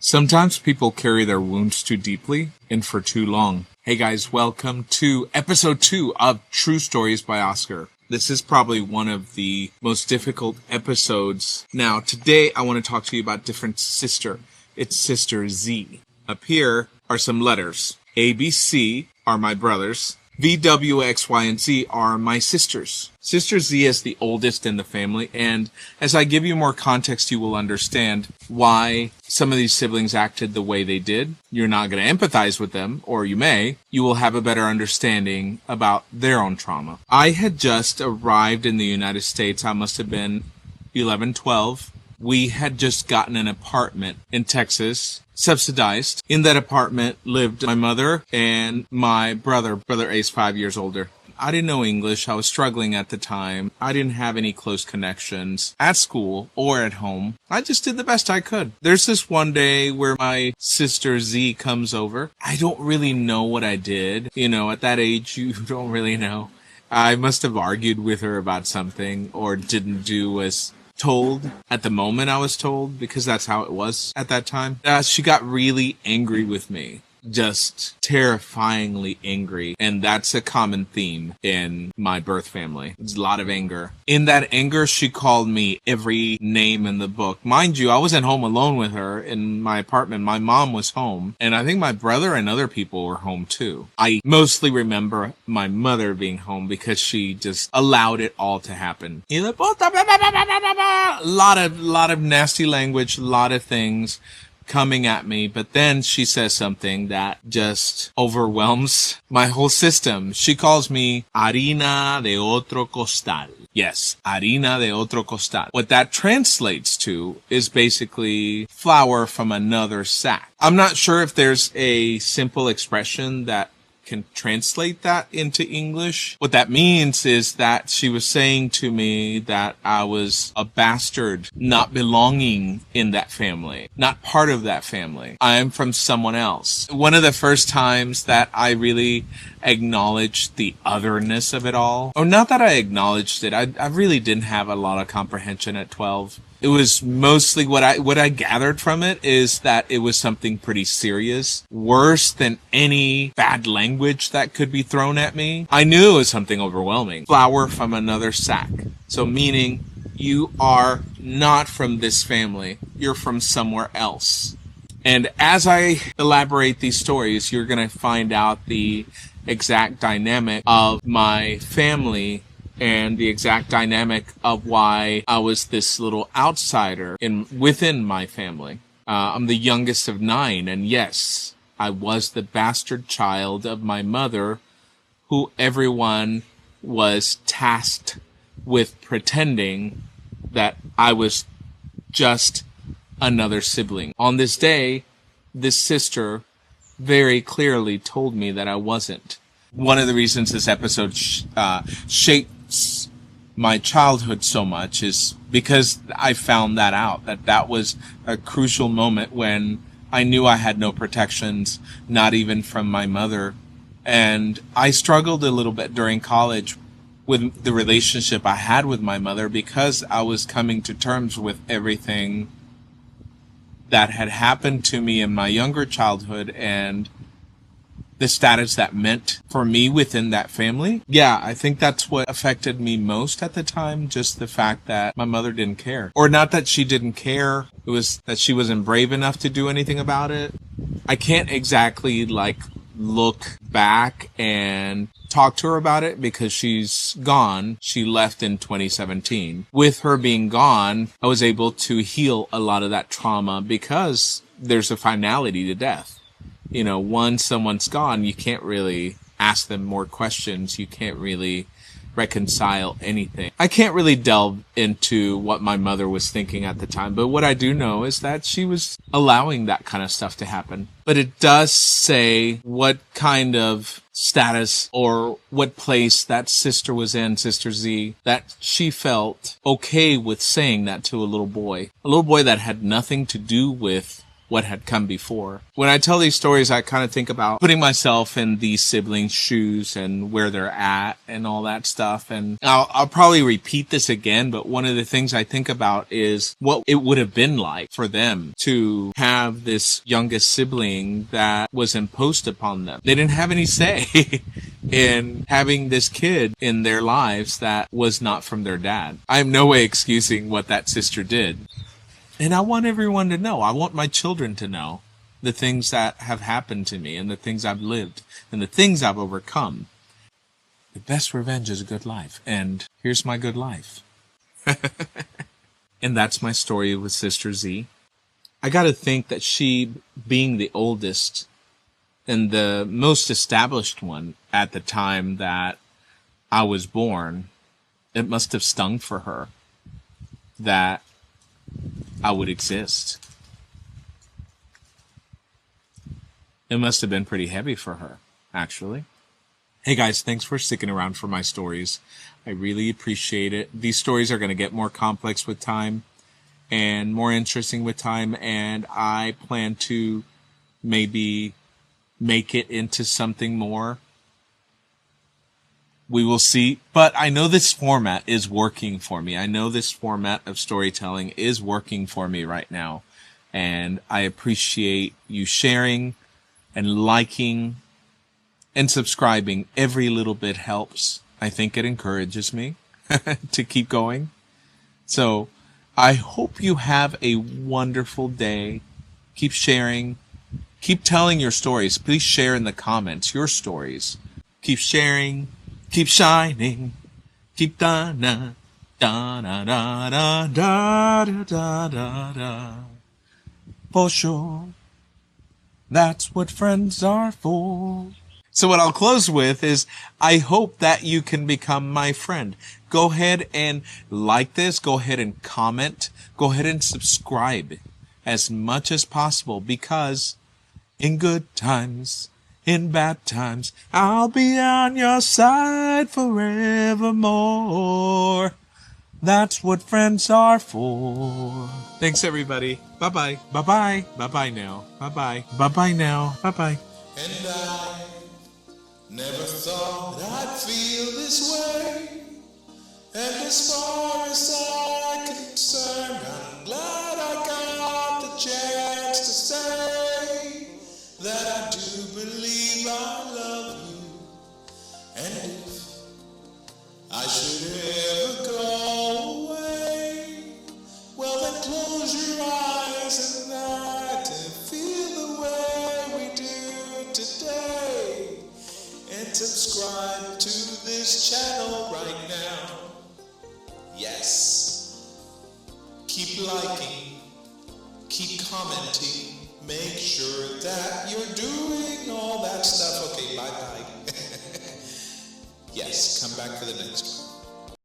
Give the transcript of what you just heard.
Sometimes people carry their wounds too deeply and for too long. Hey guys, welcome to episode 2 of True Stories by Oscar. This is probably one of the most difficult episodes. Now, today I want to talk to you about different sister. It's Sister Z. Up here are some letters. A, B, C are my brothers. V, W, X, Y, and Z are my sisters. Sister Z is the oldest in the family, and as I give you more context, you will understand why some of these siblings acted the way they did. You're not going to empathize with them, or you may. You will have a better understanding about their own trauma. I had just arrived in the United States. I must have been 11, 12. We had just gotten an apartment in Texas, subsidized. In that apartment lived my mother and my brother. Brother A is 5 years older. I didn't know English. I was struggling at the time. I didn't have any close connections at school or at home. I just did the best I could. There's this one day where my sister Z comes over. I don't really know what I did. You know, at that age, you don't really know. I must have argued with her about something or didn't do as told at the moment I was told, because that's how it was at that time. She got really angry with me. Just terrifyingly angry. And that's a common theme in my birth family. There's a lot of anger. In that anger, she called me every name in the book. Mind you, I wasn't home alone with her in my apartment. My mom was home. And I think my brother and other people were home too. I mostly remember my mother being home because she just allowed it all to happen. A lot of nasty language, a lot of things coming at me, but then she says something that just overwhelms my whole system. She calls me harina de otro costal. Yes, harina de otro costal. What that translates to is basically flour from another sack. I'm not sure if there's a simple expression that can translate that into English. What that means is that she was saying to me that I was a bastard, not belonging in that family, not part of that family. I am from someone else. One of the first times that I really acknowledged the otherness of it all, or not that I acknowledged it, I really didn't have a lot of comprehension at 12. It was mostly what I gathered from it is that it was something pretty serious, worse than any bad language that could be thrown at me. I knew it was something overwhelming. Flour from another sack. So meaning you are not from this family. You're from somewhere else. And as I elaborate these stories, you're going to find out the exact dynamic of my family and the exact dynamic of why I was this little outsider within my family. I'm the youngest of 9, and yes, I was the bastard child of my mother, who everyone was tasked with pretending that I was just another sibling. On this day, this sister very clearly told me that I wasn't. One of the reasons this episode shaped my childhood so much is because I found that out, that was a crucial moment when I knew I had no protections, not even from my mother. And I struggled a little bit during college with the relationship I had with my mother because I was coming to terms with everything that had happened to me in my younger childhood and the status that meant for me within that family. Yeah, I think that's what affected me most at the time, just the fact that my mother didn't care. Or not that she didn't care, it was that she wasn't brave enough to do anything about it. I can't exactly look back and talk to her about it because she's gone. She left in 2017. With her being gone, I was able to heal a lot of that trauma because there's a finality to death. You know, once someone's gone, you can't really ask them more questions. You can't really reconcile anything. I can't really delve into what my mother was thinking at the time, but what I do know is that she was allowing that kind of stuff to happen. But it does say what kind of status or what place that sister was in, Sister Z, that she felt okay with saying that to a little boy that had nothing to do with what had come before. When I tell these stories, I kind of think about putting myself in these siblings' shoes and where they're at and all that stuff. And I'll probably repeat this again, but one of the things I think about is what it would have been like for them to have this youngest sibling that was imposed upon them. They didn't have any say in having this kid in their lives that was not from their dad. I am no way excusing what that sister did. And I want everyone to know, I want my children to know the things that have happened to me and the things I've lived and the things I've overcome. The best revenge is a good life. And here's my good life. And that's my story with Sister Z. I got to think that she, being the oldest and the most established one at the time that I was born, it must have stung for her that I would exist. It must have been pretty heavy for her, actually. Hey guys, thanks for sticking around for my stories. I really appreciate it. These stories are going to get more complex with time and more interesting with time, and I plan to maybe make it into something more. We will see. But I know this format is working for me. I know this format of storytelling is working for me right now. And I appreciate you sharing and liking and subscribing. Every little bit helps. I think it encourages me to keep going. So I hope you have a wonderful day. Keep sharing. Keep telling your stories. Please share in the comments your stories. Keep sharing. Keep shining. Keep da-na. Da-da-da-da-da-da-da-da. For sure. That's what friends are for. So what I'll close with is, I hope that you can become my friend. Go ahead and like this. Go ahead and comment. Go ahead and subscribe as much as possible, because in good times, in bad times, I'll be on your side forevermore. That's what friends are for. Thanks, everybody. Bye-bye. Bye-bye. Bye-bye now. Bye-bye. Bye-bye now. Bye-bye. And I never thought I'd feel this way. And as far as I'm concerned, I'm glad I got the chance to say that I do believe I love you. And if I should ever go away, well then close your eyes at night and feel the way we do today. And subscribe to this channel right now. Yes. Keep liking, keep commenting, make sure that you're doing all that stuff. Okay, bye-bye. Yes, come back for the next one.